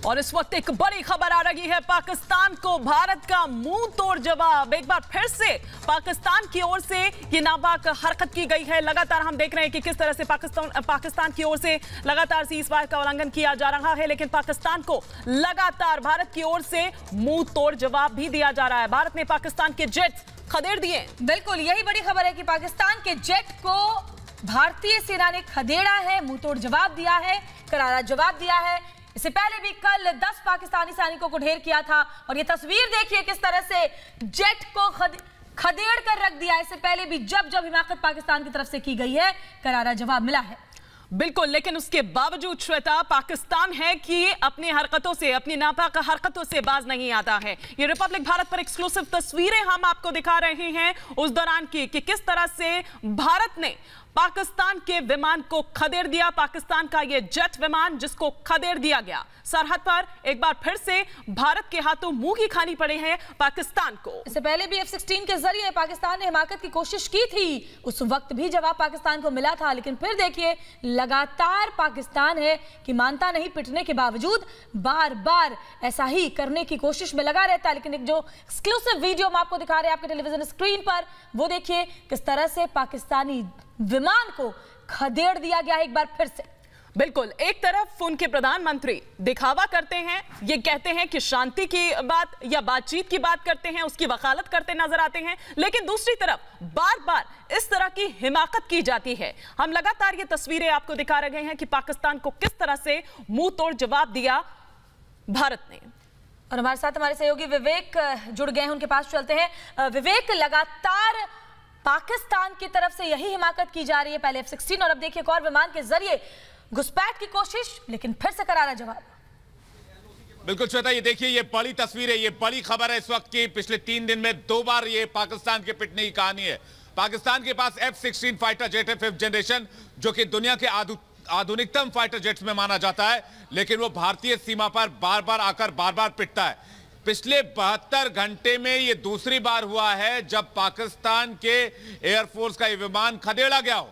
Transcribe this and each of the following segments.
और इस वक्त एक बड़ी खबर आ रही है, पाकिस्तान को भारत का मुंह तोड़ जवाब। एक बार फिर से पाकिस्तान की ओर से ये नापाक हरकत की गई है। लगातार हम देख रहे हैं कि किस तरह से पाकिस्तान की ओर से लगातार सीज़फायर का उल्लंघन किया जा रहा है, लेकिन पाकिस्तान को लगातार भारत की ओर से मुंह तोड़ जवाब भी दिया जा रहा है। भारत ने पाकिस्तान के जेट्स खदेड़ दिए। बिल्कुल यही बड़ी खबर है कि पाकिस्तान के जेट को भारतीय सेना ने खदेड़ा है, मुंह तोड़ जवाब दिया है, करारा जवाब दिया है। इससे पहले भी कल 10 पाकिस्तानी सैनिकों को ढेर किया था और ये तस्वीर देखिए किस तरह से जेट को खदेड़ कर रख दिया। इससे पहले भी जब हिमाकत पाकिस्तान की तरफ से की गई है, करारा जवाब मिला है। बिल्कुल, लेकिन उसके बावजूद श्वेता, पाकिस्तान है कि अपनी हरकतों से, अपनी नापाक हरकतों से बाज नहीं आता है। ये रिपब्लिक भारत पर एक्सक्लूसिव तस्वीरें हम आपको दिखा रहे हैं उस दौरान की कि किस तरह से भारत ने पाकिस्तान के विमान को खदेड़ दिया। पाकिस्तान का ये जेट विमान जिसको खदेड़ दिया गया, सरहद पर एक बार फिर से भारत के हाथों मुंह की खानी पड़ी है पाकिस्तान को। इससे पहले भी F-16 के जरिए पाकिस्तान ने हिमाकत की कोशिश की थी, उस वक्त भी जवाब पाकिस्तान को मिला था। लेकिन फिर देखिए लगातार पाकिस्तान है कि मानता नहीं, पिटने के बावजूद बार बार ऐसा ही करने की कोशिश में लगा रहता है। लेकिन एक जो एक्सक्लूसिव वीडियो हम आपको दिखा रहे हैं आपके टेलीविजन स्क्रीन पर, वो देखिए किस तरह से पाकिस्तानी विमान को खदेड़ दिया गया है एक बार फिर से। बिल्कुल, एक तरफ उनके प्रधानमंत्री दिखावा करते हैं, ये कहते हैं कि शांति की बात या बातचीत की बात करते हैं, उसकी वकालत करते नजर आते हैं, लेकिन दूसरी तरफ बार बार इस तरह की हिमाकत की जाती है। हम लगातार ये तस्वीरें आपको दिखा रहे हैं कि पाकिस्तान को किस तरह से मुंह तोड़ जवाब दिया भारत ने। और हमारे साथ हमारे सहयोगी विवेक जुड़ गए हैं, उनके पास चलते हैं। विवेक, लगातार पाकिस्तान की तरफ से यही हिमाकत की जा रही है, पहले F-16 और अब देखिए एक और विमान के जरिए घुसपैठ की कोशिश, लेकिन फिर से करारा जवाब। बिल्कुल श्वेता, ये देखिए, ये बड़ी तस्वीर है, ये बड़ी खबर है इस वक्त की। पिछले 3 दिन में 2 बार ये पाकिस्तान के पिटने की कहानी है। पाकिस्तान के पास F-16 फाइटर जेट है, 5th जनरेशन, जो कि दुनिया के आधुनिकतम फाइटर जेट्स में माना जाता है, लेकिन वो भारतीय सीमा पर बार बार आकर बार बार पिटता है। पिछले 72 घंटे में ये दूसरी बार हुआ है जब पाकिस्तान के एयरफोर्स का ये विमान खदेड़ा गया हो,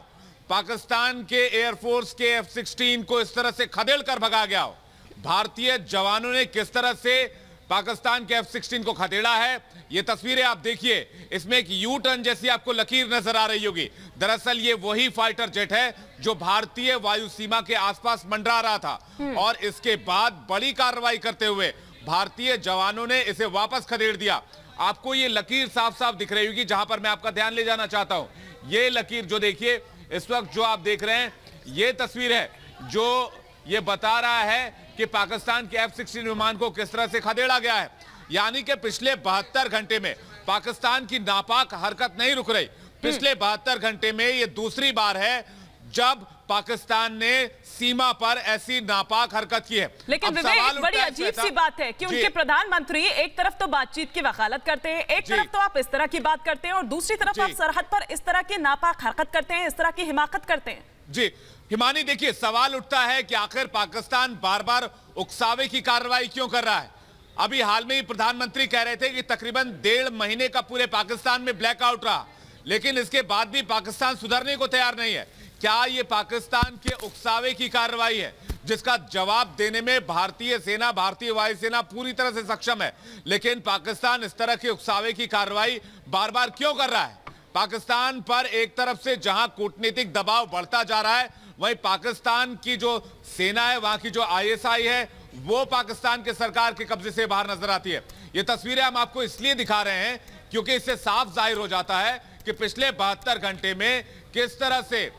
पाकिस्तान के एयरफोर्स के F-16 को इस तरह से खदेड़ कर भगा गया हो। भारतीय जवानों ने किस तरह से पाकिस्तान के F-16 को खदेड़ा है, ये तस्वीरें आप देखिए। इसमें एक यू टर्न जैसी आपको लकीर नजर आ रही होगी। दरअसल ये वही फाइटर जेट है जो भारतीय वायु सीमा के आसपास मंडरा रहा था, और इसके बाद बड़ी कार्रवाई करते हुए भारतीय जवानों ने इसे वापस खदेड़ दिया। आपको ये लकीर साफ साफ दिख रही होगी, जहां पर मैं आपका ध्यान ले जाना चाहता हूं। ये लकीर जो देखिए इस वक्त जो आप देख रहे हैं, ये तस्वीर है जो ये बता रहा है कि पाकिस्तान के F-16 विमान को किस तरह से खदेड़ा गया है। यानी कि पिछले 72 घंटे में पाकिस्तान की नापाक हरकत नहीं रुक रही। पिछले 72 घंटे में ये दूसरी बार है जब पाकिस्तान ने सीमा पर ऐसी नापाक हरकत की है। लेकिन विवेक, बड़ी अजीब सी बात है कि उनके प्रधानमंत्री एक तरफ तो बातचीत की वकालत करते हैं, एक तरफ तो आप इस तरह की बात करते हैं, और दूसरी तरफ आप सरहद पर इस तरह की नापाक हरकत करते हैं, इस तरह की हिमाकत करते हैं। जी हिमानी, देखिए सवाल उठता है कि आखिर पाकिस्तान बार बार उकसावे की कार्रवाई क्यों कर रहा है। अभी हाल में ही प्रधानमंत्री कह रहे थे कि तकरीबन 1.5 महीने का पूरे पाकिस्तान में ब्लैकआउट रहा, लेकिन इसके बाद भी पाकिस्तान सुधरने को तैयार नहीं है। क्या ये पाकिस्तान के उकसावे की कार्रवाई है, जिसका जवाब देने में भारतीय सेना, भारतीय वायुसेना पूरी तरह से सक्षम है, लेकिन पाकिस्तान इस तरह के उकसावे की कार्रवाई बार बार क्यों कर रहा है। पाकिस्तान पर एक तरफ से जहां कूटनीतिक दबाव बढ़ता जा रहा है, वहीं पाकिस्तान की जो सेना है, वहां की जो ISI है, वो पाकिस्तान के सरकार के कब्जे से बाहर नजर आती है। ये तस्वीरें हम आपको इसलिए दिखा रहे हैं क्योंकि इससे साफ जाहिर हो जाता है कि पिछले 72 घंटे में किस तरह से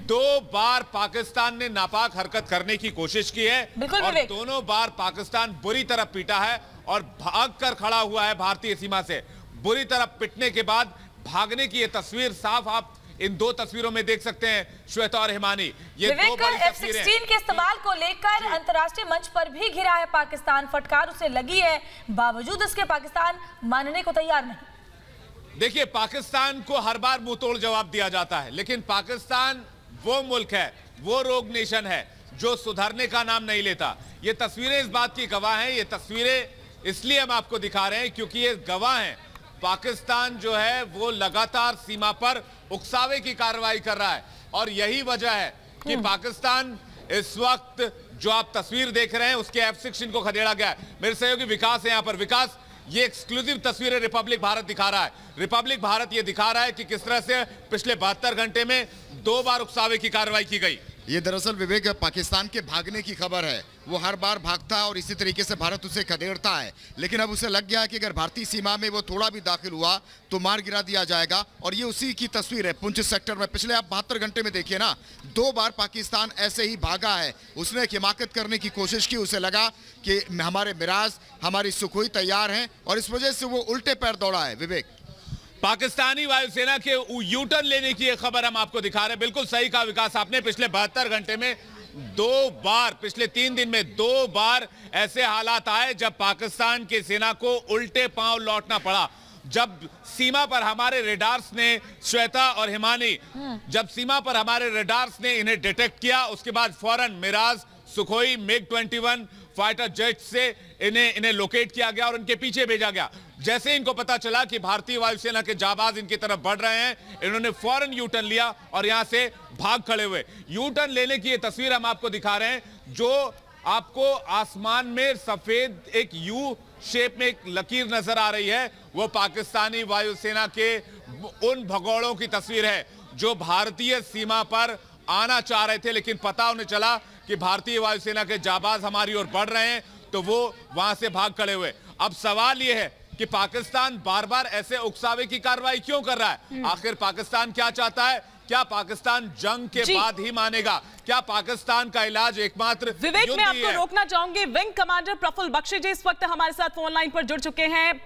2 बार पाकिस्तान ने नापाक हरकत करने की कोशिश की है, और दोनों बार पाकिस्तान बुरी तरह पीटा है और भागकर खड़ा हुआ है भारतीय सीमा से। बुरी तरह पिटने के बाद भागने की यह तस्वीर साफ आप इन 2 तस्वीरों में देख सकते हैं श्वेता और हिमानी। ये 2 बड़ी तस्वीरें F-16 के इस्तेमाल को लेकर अंतर्राष्ट्रीय मंच पर भी घिरा है पाकिस्तान, फटकार उसे लगी है, बावजूद इसके पाकिस्तान मानने को तैयार नहीं। देखिए, पाकिस्तान को हर बार मुंह तोड़ जवाब दिया जाता है, लेकिन पाकिस्तान वो मुल्क है, वो रोग नेशन है जो सुधरने का नाम नहीं लेता। ये तस्वीरें इस बात की गवाह हैं। ये तस्वीरें इसलिए हम आपको दिखा रहे हैं क्योंकि ये गवाह हैं पाकिस्तान जो है वो लगातार सीमा पर उकसावे की कार्रवाई कर रहा है, और यही वजह है कि पाकिस्तान इस वक्त जो आप तस्वीर देख रहे हैं उसके F-16 को खदेड़ा गया है। मेरे सहयोगी विकास है यहां पर। विकास, ये एक्सक्लूसिव तस्वीरें रिपब्लिक भारत दिखा रहा है। रिपब्लिक भारत ये दिखा रहा है कि किस तरह से पिछले 72 घंटे में 2 बार उकसावे की कार्रवाई की गई। ये दरअसल विवेक पाकिस्तान के भागने की खबर है। वो हर बार भागता है और इसी तरीके से भारत उसे खदेड़ता है, लेकिन अब उसे लग गया कि अगर भारतीय सीमा में वो थोड़ा भी दाखिल हुआ तो मार गिरा दिया जाएगा। और ये उसी की तस्वीर है पुंछ सेक्टर में। पिछले आप 72 घंटे में देखिए ना, 2 बार पाकिस्तान ऐसे ही भागा है। उसने एक हिमाकत करने की कोशिश की, उसे लगा कि हमारे मिराज, हमारी सुखोई तैयार हैं और इस वजह से वो उल्टे पैर दौड़ा है। विवेक, पाकिस्तानी वायुसेना के यू टर्न लेने की एक खबर हम आपको दिखा रहे हैं। बिल्कुल सही कहा विकास आपने। पिछले 72 घंटे में 2 बार, पिछले 3 दिन में 2 बार ऐसे हालात आए जब पाकिस्तान की सेना को उल्टे पांव लौटना पड़ा। जब सीमा पर हमारे रेडार्स ने, श्वेता और हिमानी, जब सीमा पर हमारे रेडार्स ने इन्हें डिटेक्ट किया, उसके बाद फौरन Miraj, Sukhoi, MiG-21 fighter jet से इन्हें लोकेट किया गया और इनके पीछे भेजा गया। जैसे इनको पता चला कि भारतीय वायुसेना के जाबाज इनकी तरफ बढ़ रहे हैं, इन्होंने फौरन यू टर्न लिया और यहां से भाग खड़े हुए। यू टर्न लेने की ये तस्वीर हम आपको दिखा रहे हैं, जो आपको आसमान में सफेद एक यू शेप में एक लकीर नजर आ रही है। वो पाकिस्तानी वायुसेना के उन भगोड़ों की तस्वीर है जो भारतीय सीमा पर आना चाह रहे थे, लेकिन पता उन्हें चला कि भारतीय वायुसेना के जाबाज हमारी ओर बढ़ रहे हैं, तो वो वहां से भाग खड़े हुए। अब सवाल यह है कि पाकिस्तान बार बार ऐसे उकसावे की कार्रवाई क्यों कर रहा है? आखिर पाकिस्तान क्या चाहता है? क्या पाकिस्तान जंग के बाद ही मानेगा? क्या पाकिस्तान का इलाज एकमात्र विवेक, मैं आपको रोकना चाहूंगी। विंग कमांडर प्रफुल्ल बख्शी जी इस वक्त हमारे साथ फोन लाइन पर जुड़ चुके हैं।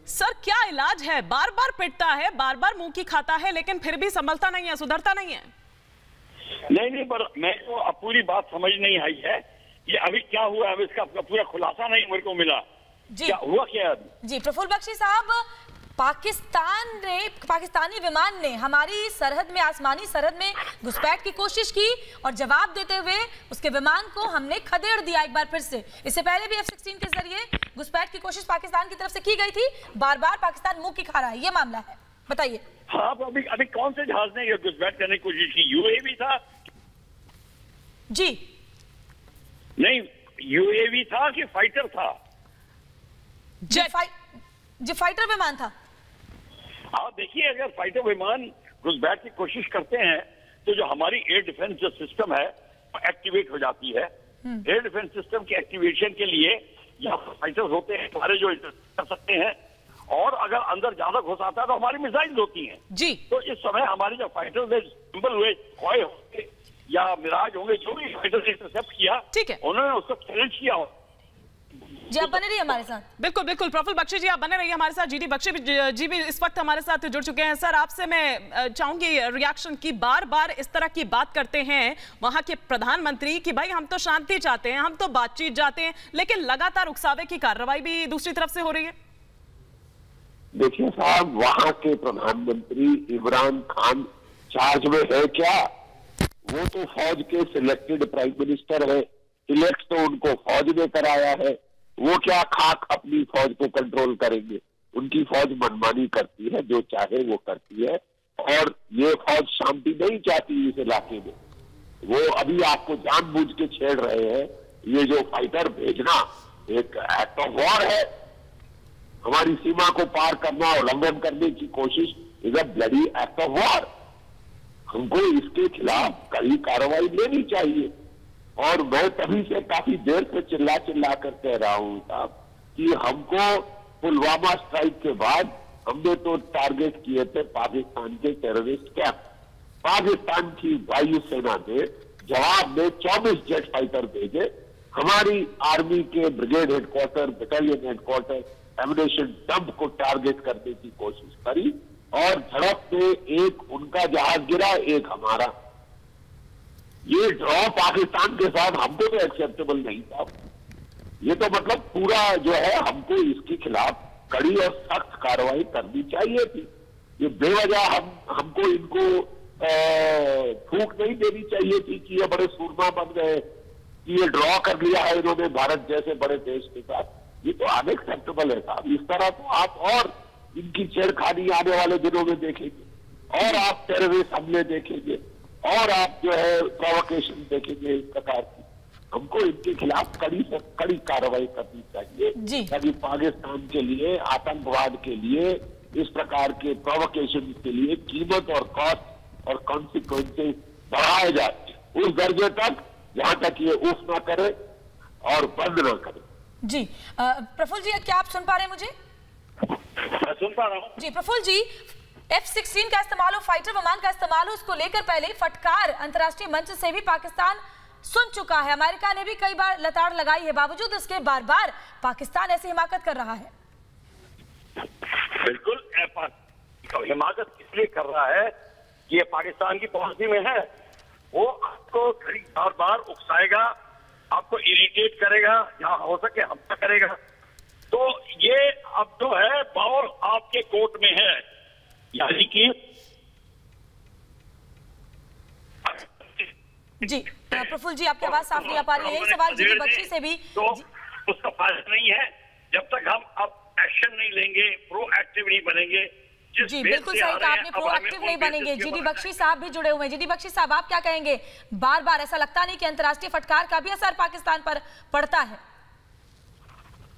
सर, क्या इलाज है? बार बार पिटता है, बार बार मुंह की खाता है, लेकिन फिर भी संभलता नहीं है, सुधरता नहीं है। नहीं, पर मैं तो अब पूरी बात समझ नहीं आई है। ये अभी क्या हुआ, अभी इसका पूरा खुलासा नहीं मेरे को मिला। क्या हुआ क्या अभी? जी प्रफुल्ल बख्शी साहब, पाकिस्तानी विमान ने हमारी सरहद में, आसमानी सरहद में घुसपैठ की कोशिश की और जवाब देते हुए उसके विमान को हमने खदेड़ दिया एक बार फिर से। इससे पहले भी F-16 के जरिए घुसपैठ की कोशिश पाकिस्तान की तरफ से की गई थी। बार बार पाकिस्तान मुंह की खा रहा है, ये मामला है, बताइए। हाँ, तो अभी कौन से जहाज ने ये घुसपैठ करने की कोशिश की? UAV था? जी नहीं, UAV था कि फाइटर था? जी फाइटर विमान था। आप देखिए, अगर फाइटर विमान घुसपैठ की कोशिश करते हैं तो जो हमारी एयर डिफेंस जो सिस्टम है वो एक्टिवेट हो जाती है। एयर डिफेंस सिस्टम के एक्टिवेशन के लिए यहाँ फाइटर्स होते हैं हमारे जो कर सकते हैं, और अगर अंदर ज्यादा घुस आता है तो हमारी मिसाइल होती हैं जी। तो इस समय हमारे जो फाइटर्स ने सिंबल हुए, कॉय होंगे या मिराज होंगे, जो भी फाइटर ने इंटरसेप्ट किया, ठीक है, उन्होंने उसको चैलेंज किया। जी आप बने रहिए हमारे साथ। बिल्कुल बिल्कुल प्रफुल्ल बख्शी जी आप बने रहिए हमारे साथ। जीडी बख्शी जी भी इस वक्त हमारे साथ जुड़ चुके हैं। सर, आपसे मैं चाहूंगी रिएक्शन की। बार बार इस तरह की बात करते हैं वहां के प्रधानमंत्री कि भाई हम तो शांति चाहते हैं, हम तो बातचीत चाहते हैं, लेकिन लगातार उकसावे की कार्रवाई भी दूसरी तरफ से हो रही है। देखिए साहब, वहां के प्रधानमंत्री इमरान खान चार्ज में है क्या? वो तो फौज के सिलेक्टेड प्राइम मिनिस्टर है, इलेक्ट तो उनको फौज ने कराया है। वो क्या खाक अपनी फौज को कंट्रोल करेंगे? उनकी फौज मनमानी करती है, जो चाहे वो करती है, और ये फौज शांति नहीं चाहती इस इलाके में। वो अभी आपको जानबूझ के छेड़ रहे हैं। ये जो फाइटर भेजना एक एक्ट ऑफ वॉर है। हमारी सीमा को पार करना, उल्लंघन करने की कोशिश is a bloody act of war. हमको इसके खिलाफ कड़ी कार्रवाई लेनी चाहिए। और मैं तभी से काफी देर से चिल्ला कर कह रहा हूं साहब कि हमको पुलवामा स्ट्राइक के बाद हमने तो टारगेट किए थे पाकिस्तान के टेररिस्ट कैंप। पाकिस्तान की वायुसेना ने जवाब में 24 जेट फाइटर भेजे। हमारी आर्मी के brigade headquarter, battalion headquarter, ammunition dump को टारगेट करने की कोशिश करी और झड़प में एक उनका जहाज गिरा, एक हमारा। ये ड्रॉ पाकिस्तान के साथ हमको तो एक्सेप्टेबल नहीं था। ये तो मतलब पूरा जो है, हमको इसके खिलाफ कड़ी और सख्त कार्रवाई करनी चाहिए थी। ये बेवजह हमको इनको फूंक नहीं देनी चाहिए थी कि ये बड़े सूरमा बन गए, कि ये ड्रॉ कर लिया है इन्होंने भारत जैसे बड़े देश के साथ। ये तो अनएक्सेप्टेबल है साहब। इस तरह तो आप और इनकी छेड़खानी आने वाले दिनों में देखेंगे, और आप टेररिस्ट हमले देखेंगे, और आप जो है प्रोवोकेशन देखेंगे इस प्रकार की। हमको इनके खिलाफ कड़ी से कड़ी कार्रवाई करनी चाहिए ताकि पाकिस्तान के लिए, आतंकवाद के लिए, इस प्रकार के प्रोवोकेशन के लिए कीमत और कॉस्ट और कॉन्सिक्वेंसेस बढ़ाए जाए उस दर्जे तक जहां तक ये उफ ना करे और बंद ना करे। जी प्रफुल्ल जी, क्या आप सुन पा रहे हैं मुझे? मैं सुन पा रहा हूं। जी प्रफुल्ल जी, F-16 का इस्तेमाल हो, फाइटर विमान का इस्तेमाल हो, उसको लेकर पहले फटकार अंतर्राष्ट्रीय मंच से भी पाकिस्तान सुन चुका है। अमेरिका ने भी कई बार लताड़ लगाई है, बावजूद इसके बार बार पाकिस्तान ऐसी हिमाकत कर रहा है। बिल्कुल हिमाकत इसलिए कर रहा है कि ये पाकिस्तान की पॉलिसी में है। वो आपको बार बार उकसाएगा, आपको इरिटेट करेगा, जहां हो सके हमला करेगा। तो ये अब जो है बॉल आपके कोर्ट में है, यानी कि जी प्रफुल्ल जी, आपकी आवाज साफ नहीं आ पा रही है। यही सवाल जीडी बख्शी से भी। तो उसका फायदा नहीं है जब तक हम अब एक्शन नहीं लेंगे, प्रोएक्टिव नहीं बनेंगे। जी बिल्कुल सही कहा आपने, प्रोएक्टिव नहीं बनेंगे। जीडी बख्शी साहब भी जुड़े हुए हैं। जीडी बख्शी साहब, आप क्या कहेंगे? बार बार ऐसा लगता नहीं कि अंतर्राष्ट्रीय फटकार का भी असर पाकिस्तान पर पड़ता है?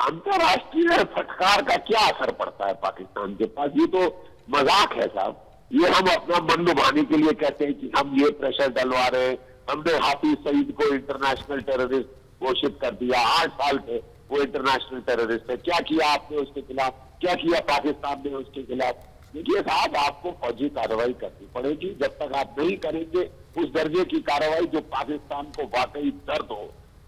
अंतर्राष्ट्रीय फटकार का क्या असर पड़ता है पाकिस्तान के पास? ये तो मजाक है साहब। ये हम अपना मन लुभाने के लिए कहते हैं कि हम ये प्रेशर डलवा रहे हैं। हमने हाफिज सईद को इंटरनेशनल टेररिस्ट घोषित कर दिया। 8 साल से वो इंटरनेशनल टेररिस्ट है। क्या किया आपने उसके खिलाफ? क्या किया पाकिस्तान ने उसके खिलाफ? देखिए साहब, आपको फौजी कार्रवाई करनी पड़ेगी। जब तक आप नहीं करेंगे उस दर्जे की कार्रवाई जो पाकिस्तान को वाकई दर्द हो,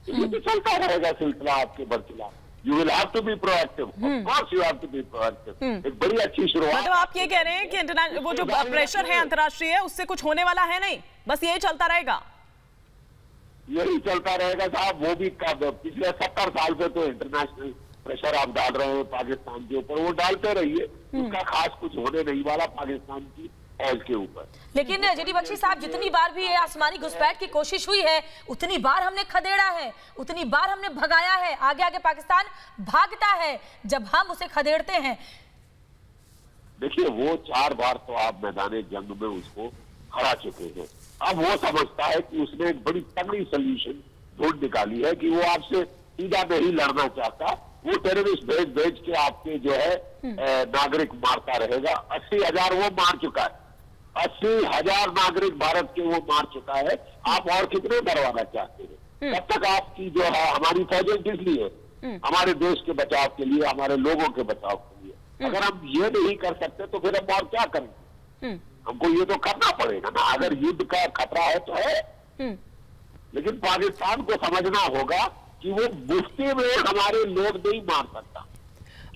तो ये तो चलता रहेगा सिलसिला आपके बरखिलाफ। You will have to be proactive. Of course you have to be proactive. एक बड़ी अच्छी शुरुआत। मतलब आप ये कह रहे हैं कि वो जो प्रेशर है अंतर्राष्ट्रीय, उससे कुछ होने वाला है नहीं, बस यही चलता रहेगा? यही चलता रहेगा साहब। वो भी पिछले 70 साल से तो इंटरनेशनल प्रेशर आप डाल रहे हैं पाकिस्तान के ऊपर, वो डालते रहिए। उसका खास कुछ होने नहीं वाला पाकिस्तान की फौज के ऊपर। लेकिन जीडी बख्शी साहब, जितनी बार भी ये आसमानी घुसपैठ की कोशिश हुई है, उतनी बार हमने खदेड़ा है, उतनी बार हमने भगाया है। आगे आगे पाकिस्तान भागता है जब हम उसे खदेड़ते हैं। देखिए, वो 4 बार तो आप मैदान जंग में उसको हरा चुके हैं। अब वो समझता है कि उसने एक बड़ी तगड़ी सोल्यूशन ढूंढ निकाली है कि वो आपसे सीधा नहीं लड़ना चाहता। वो टेररिस्ट भेज के आपके जो है नागरिक मारता रहेगा। 80,000 वो मार चुका है। 80,000 नागरिक भारत के वो मार चुका है। आप और कितने मरवाना चाहते हैं? तब तक आपकी जो है हमारी फौजें किस लिए? हमारे देश के बचाव के लिए, हमारे लोगों के बचाव के लिए। अगर हम ये नहीं कर सकते तो फिर हम और क्या करेंगे? हमको ये तो करना पड़ेगा ना। अगर युद्ध का खतरा है तो है, लेकिन पाकिस्तान को समझना होगा कि वो मुफ्ती में हमारे लोग नहीं मार सकता।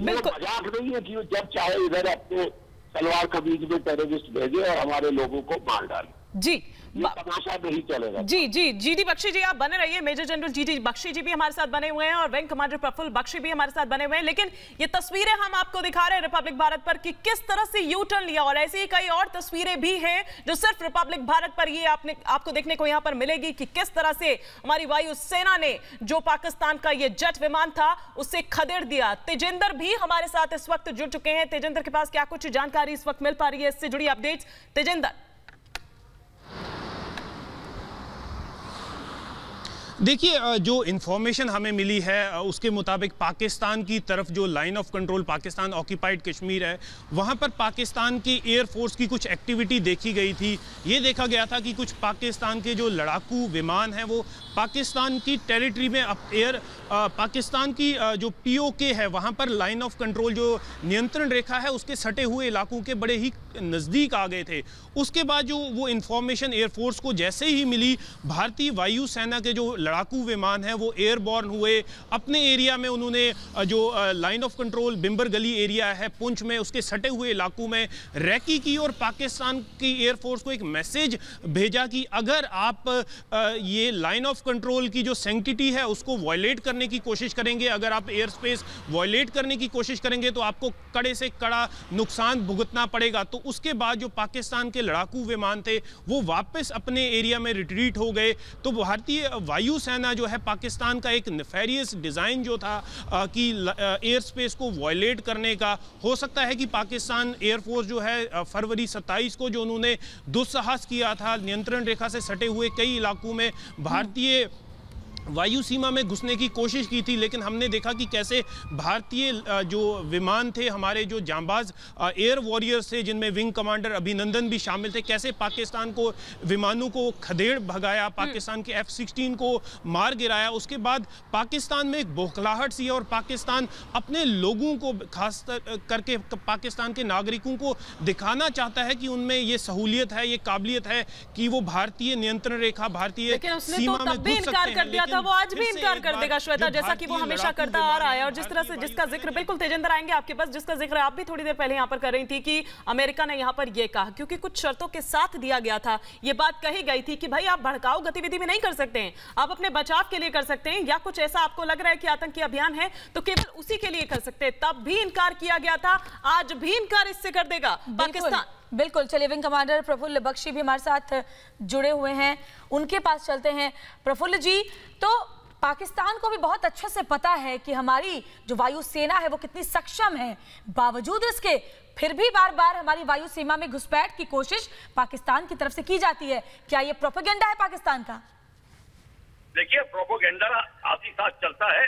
वो मजाक नहीं है कि वो जब चाहे इधर अपने सलवार कमीज में टेररिस्ट भेजे और हमारे लोगों को मार डाले। जी ये तमाशा नहीं चलेगा। जी जीडी बख्शी जी, आप बने रहिए। मेजर जनरल जीडी बख्शी जी भी हमारे साथ बने हुए हैं और विंग कमांडर प्रफुल्ल बख्शी भी हमारे साथ बने हुए हैं। लेकिन ये तस्वीरें हम आपको दिखा रहे हैं रिपब्लिक भारत पर कि किस तरह से यू टर्न लिया, और ऐसी ही कई और तस्वीरें भी हैं जो सिर्फ रिपब्लिक भारत पर ये आपको देखने को यहाँ पर मिलेगी कि किस तरह से हमारी वायु सेना ने जो पाकिस्तान का ये जेट विमान था उससे खदेड़ दिया। तेजेंद्र भी हमारे साथ इस वक्त जुड़ चुके हैं। तेजेंद्र के पास क्या कुछ जानकारी इस वक्त मिल पा रही है, इससे जुड़ी अपडेट्स? तेजेंद्र, देखिए, जो इन्फॉर्मेशन हमें मिली है उसके मुताबिक पाकिस्तान की तरफ जो line of control Pakistan occupied Kashmir है, वहाँ पर पाकिस्तान की एयरफोर्स की कुछ एक्टिविटी देखी गई थी। ये देखा गया था कि कुछ पाकिस्तान के जो लड़ाकू विमान हैं वो पाकिस्तान की टेरिटरी में पाकिस्तान की जो POK है वहाँ पर लाइन ऑफ कंट्रोल जो नियंत्रण रेखा है उसके सटे हुए इलाकों के बड़े ही नज़दीक आ गए थे। उसके बाद जो वो इन्फॉर्मेशन एयरफोर्स को जैसे ही मिली, भारतीय वायु सेना के जो लड़ाकू विमान हैं वो एयरबॉर्न हुए। अपने एरिया में उन्होंने जो लाइन ऑफ कंट्रोल बिम्बर गली एरिया है पुंछ में, उसके सटे हुए इलाकों में रैकी की और पाकिस्तान की एयरफोर्स को एक मैसेज भेजा कि अगर आप ये लाइन ऑफ कंट्रोल की जो सैंक्टिटी है उसको वायलेट करने की कोशिश करेंगे, अगर आप एयर स्पेस वायलेट करने की कोशिश करेंगे तो आपको कड़े से कड़ा नुकसान भुगतना पड़ेगा। तो उसके बाद जो पाकिस्तान के लड़ाकू विमान थे वो वापस अपने एरिया में रिट्रीट हो गए। तो भारतीय वायु सेना जो है पाकिस्तान का एक नेफेरियस डिज़ाइन जो था कि एयर स्पेस को वायलेट करने का, हो सकता है कि पाकिस्तान एयरफोर्स जो है फरवरी 27 को जो उन्होंने दुस्साहस किया था नियंत्रण रेखा से सटे हुए कई इलाकों में भारतीय वायु सीमा में घुसने की कोशिश की थी, लेकिन हमने देखा कि कैसे भारतीय जो विमान थे, हमारे जो जांबाज एयर वॉरियर्स थे, जिनमें विंग कमांडर अभिनंदन भी शामिल थे, कैसे पाकिस्तान को विमानों को खदेड़ भगाया, पाकिस्तान के F-16 को मार गिराया। उसके बाद पाकिस्तान में एक बौखलाहट सी है और पाकिस्तान अपने लोगों को, खास करके पाकिस्तान के नागरिकों को दिखाना चाहता है कि उनमें ये सहूलियत है, ये काबिलियत है कि वो भारतीय नियंत्रण रेखा, भारतीय सीमा में घुस सकते हैं। वो आज भी इनकार कर देगा श्वेता, जैसा कि वो हमेशा करता आ रहा है। और जिस तरह से जिसका जिक्र, बिल्कुल तेजेंद्र आएंगे आपके पास, जिसका जिक्र आप भी थोड़ी देर पहले यहां पर कर रही थी कि अमेरिका ने यहां पर यह कहा, क्योंकि कुछ शर्तों के साथ दिया गया था, ये बात कही गई थी कि भाई आप भड़काऊ गतिविधि में नहीं कर सकते हैं, आप अपने बचाव के लिए कर सकते हैं, या कुछ ऐसा आपको लग रहा है कि आतंकी अभियान है तो केवल उसी के लिए कर सकते हैं। तब भी इनकार किया गया था, आज भी इनकार इससे कर देगा पाकिस्तान। बिल्कुल, चलिए विंग कमांडर प्रफुल्ल बख्शी भी हमारे साथ जुड़े हुए हैं, उनके पास चलते हैं। प्रफुल्ल जी, तो पाकिस्तान को भी बहुत अच्छे से पता है कि हमारी जो वायुसेना है वो कितनी सक्षम है, बावजूद इसके फिर भी बार बार हमारी वायु सीमा में घुसपैठ की कोशिश पाकिस्तान की तरफ से की जाती है। क्या ये प्रोपेगेंडा है पाकिस्तान का? देखिए, प्रोपेगेंडा साथ ही साथ चलता है,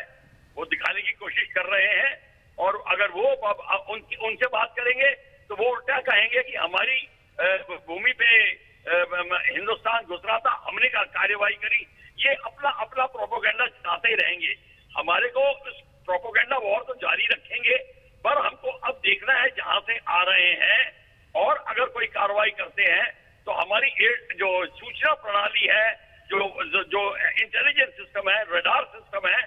वो दिखाने की कोशिश कर रहे हैं, और अगर वो उनसे बात करेंगे तो वो उल्टा कहेंगे कि हमारी भूमि पे हिंदुस्तान घुस रहा था, हमने कार्यवाही करी। ये अपना प्रोपेगेंडा चलाते ही रहेंगे। हमारे को इस प्रोपेगेंडा वॉर तो जारी रखेंगे, पर हमको अब देखना है जहां से आ रहे हैं, और अगर कोई कार्रवाई करते हैं तो हमारी जो सूचना प्रणाली है, जो इंटेलिजेंस सिस्टम है, रडार सिस्टम है,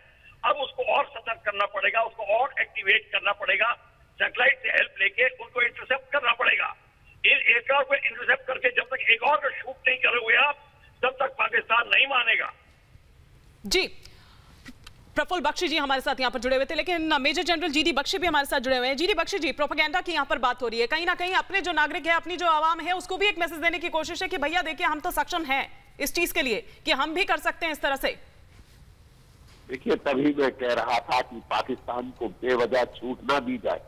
अब उसको और सतर्क करना पड़ेगा, उसको और एक्टिवेट करना पड़ेगा, सैटेलाइट से हेल्प लेके उनको इंटरसेप्ट करना पड़ेगा। एयरक्राफ्ट को इंटरसेप्ट करके जब तक एक और शूट नहीं करे हुए आप, तब तक पाकिस्तान नहीं मानेगा। जी, प्रफुल्ल बख्शी जी हमारे साथ यहाँ पर जुड़े हुए थे, लेकिन मेजर जनरल जीडी बख्शी भी हमारे साथ जुड़े हुए हैं। जीडी बख्शी जी, प्रोपेगेंडा की यहाँ पर बात हो रही है, कहीं ना कहीं अपने जो नागरिक है, अपनी जो आवाम है, उसको भी एक मैसेज देने की कोशिश है कि भैया देखिए हम तो सक्षम हैं इस चीज के लिए कि हम भी कर सकते हैं इस तरह से। देखिए, तभी मैं कह रहा था कि पाकिस्तान को बेवजह छूट ना दी जाए,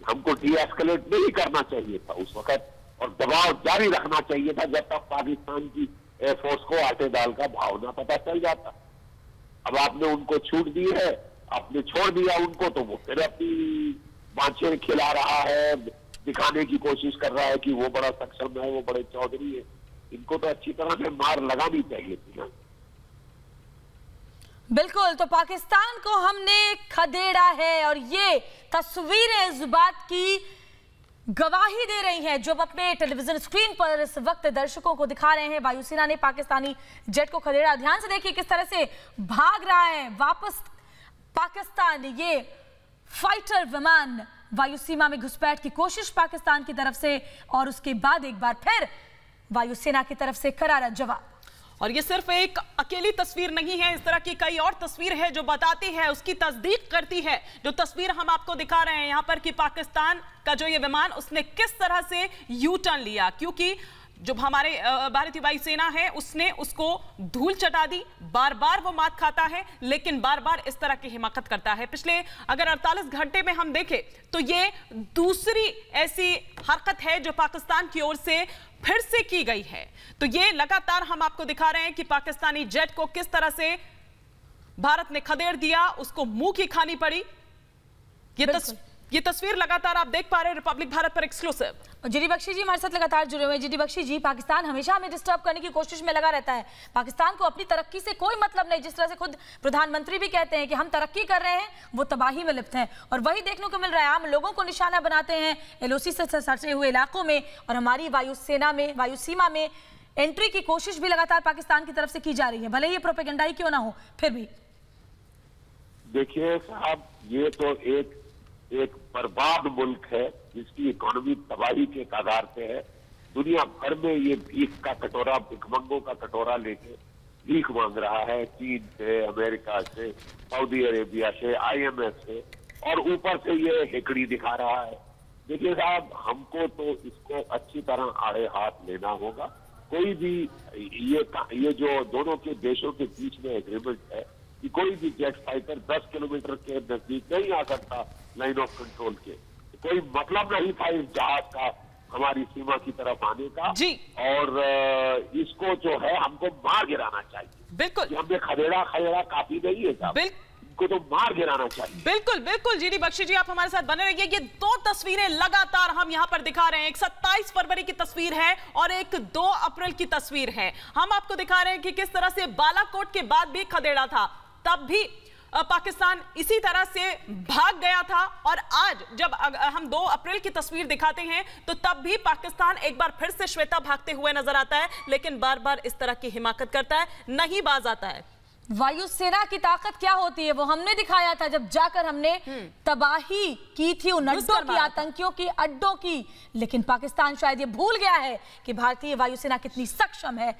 हमको डीएस्केलेट नहीं करना चाहिए था उस वक्त, और दबाव जारी रखना चाहिए था जब तक पाकिस्तान की एयरफोर्स को आटे दाल का भाव ना पता चल जाता। अब आपने उनको छूट दी है, आपने छोड़ दिया उनको, तो वो फिर अपनी बाँछें खिला रहा है, दिखाने की कोशिश कर रहा है कि वो बड़ा सक्षम है, वो बड़े चौधरी है। इनको तो अच्छी तरह से मार लगानी चाहिए थी ना। बिल्कुल, तो पाकिस्तान को हमने खदेड़ा है, और ये तस्वीरें इस बात की गवाही दे रही हैं जो अपने टेलीविजन स्क्रीन पर इस वक्त दर्शकों को दिखा रहे हैं। वायुसेना ने पाकिस्तानी जेट को खदेड़ा। ध्यान से देखिए किस तरह से भाग रहा है वापस पाकिस्तान। ये फाइटर विमान वायुसीमा में घुसपैठ की कोशिश पाकिस्तान की तरफ से, और उसके बाद एक बार फिर वायुसेना की तरफ से करारा जवाब। और ये सिर्फ एक अकेली तस्वीर नहीं है, इस तरह की कई और तस्वीर है जो बताती है, उसकी तस्दीक करती है जो तस्वीर हम आपको दिखा रहे हैं यहाँ पर कि पाकिस्तान का जो ये विमान उसने किस तरह से यू टर्न लिया, क्योंकि जो हमारे भारतीय वायुसेना है उसने उसको धूल चटा दी। बार बार वो मात खाता है, लेकिन बार बार इस तरह की हिमाकत करता है। पिछले अगर 48 घंटे में हम देखें तो ये दूसरी ऐसी हरकत है जो पाकिस्तान की ओर से फिर से की गई है। तो ये लगातार हम आपको दिखा रहे हैं कि पाकिस्तानी जेट को किस तरह से भारत ने खदेड़ दिया, उसको मुंह की खानी पड़ी। ये तस्वीर लगातार आप देख पा रहे हैं रिपब्लिक भारत पर एक्सक्लूसिव। जीडी बख्शी जी हमारे साथ लगातार जुड़े हुए हैं। जीडी बख्शी जी, पाकिस्तान हमेशा हमें डिस्टर्ब करने की कोशिश में लगा रहता है। पाकिस्तान को अपनी तरक्की से कोई मतलब नहीं, जिस तरह से खुद प्रधानमंत्री भी कहते हैं कि हम तरक्की कर रहे हैं, वो तबाही में लिप्त हैं, और वही देखने को मिल रहा है। आम लोगों को निशाना बनाते हैं एलओसी से सटे हुए इलाकों में, और हमारी वायुसेना में, वायुसीमा में एंट्री की कोशिश भी लगातार पाकिस्तान की तरफ से की जा रही है, भले ही प्रोपेगेंडा ही क्यों ना हो। फिर भी देखिए साहब, ये तो एक बर्बाद मुल्क है जिसकी इकोनॉमी तबाही के कगार पे है। दुनिया भर में ये भीख का कटोरा, भिखमंगों का कटोरा लेके भीख मांग रहा है, चीन से, अमेरिका से, सऊदी अरेबिया से, IMF से, और ऊपर से ये हिकड़ी दिखा रहा है। देखिए साहब, हमको तो इसको अच्छी तरह आड़े हाथ लेना होगा। कोई भी ये जो दोनों के देशों के बीच में एग्रीमेंट है कि कोई भी जेट फाइटर 10 किलोमीटर के नजदीक नहीं आ सकता लाइन ऑफ कंट्रोल के, कोई मतलब नहीं था इस जहाज का हमारी सीमा की तरफ आने का जी। और इसको जो है हमको मार गिराना चाहिए। बिल्कुल, हमने खदेड़ा काफी नहीं है साहब, इनको तो मार गिराना चाहिए। बिल्कुल बिल्कुल। जीडी बख्शी जी, आप हमारे साथ बने रहिए। ये दो तस्वीरें लगातार हम यहाँ पर दिखा रहे हैं। एक 27 फरवरी की तस्वीर है और एक 2 अप्रैल की तस्वीर है। हम आपको दिखा रहे हैं कि किस तरह से बालाकोट के बाद भी खदेड़ा था, तब भी पाकिस्तान इसी तरह से भाग गया था। और आज जब हम 2 अप्रैल की तस्वीर दिखाते हैं तो तब भी पाकिस्तान एक बार फिर से श्वेता भागते हुए नजर आता है, लेकिन बार बार इस तरह की हिमाकत करता है, नहीं बाज आता है। वायुसेना की ताकत क्या होती है वो हमने दिखाया था जब जाकर हमने तबाही की थी उन अड्डों की, आतंकियों की अड्डों की। लेकिन पाकिस्तान शायद ये भूल गया है कि भारतीय वायुसेना कितनी सक्षम है।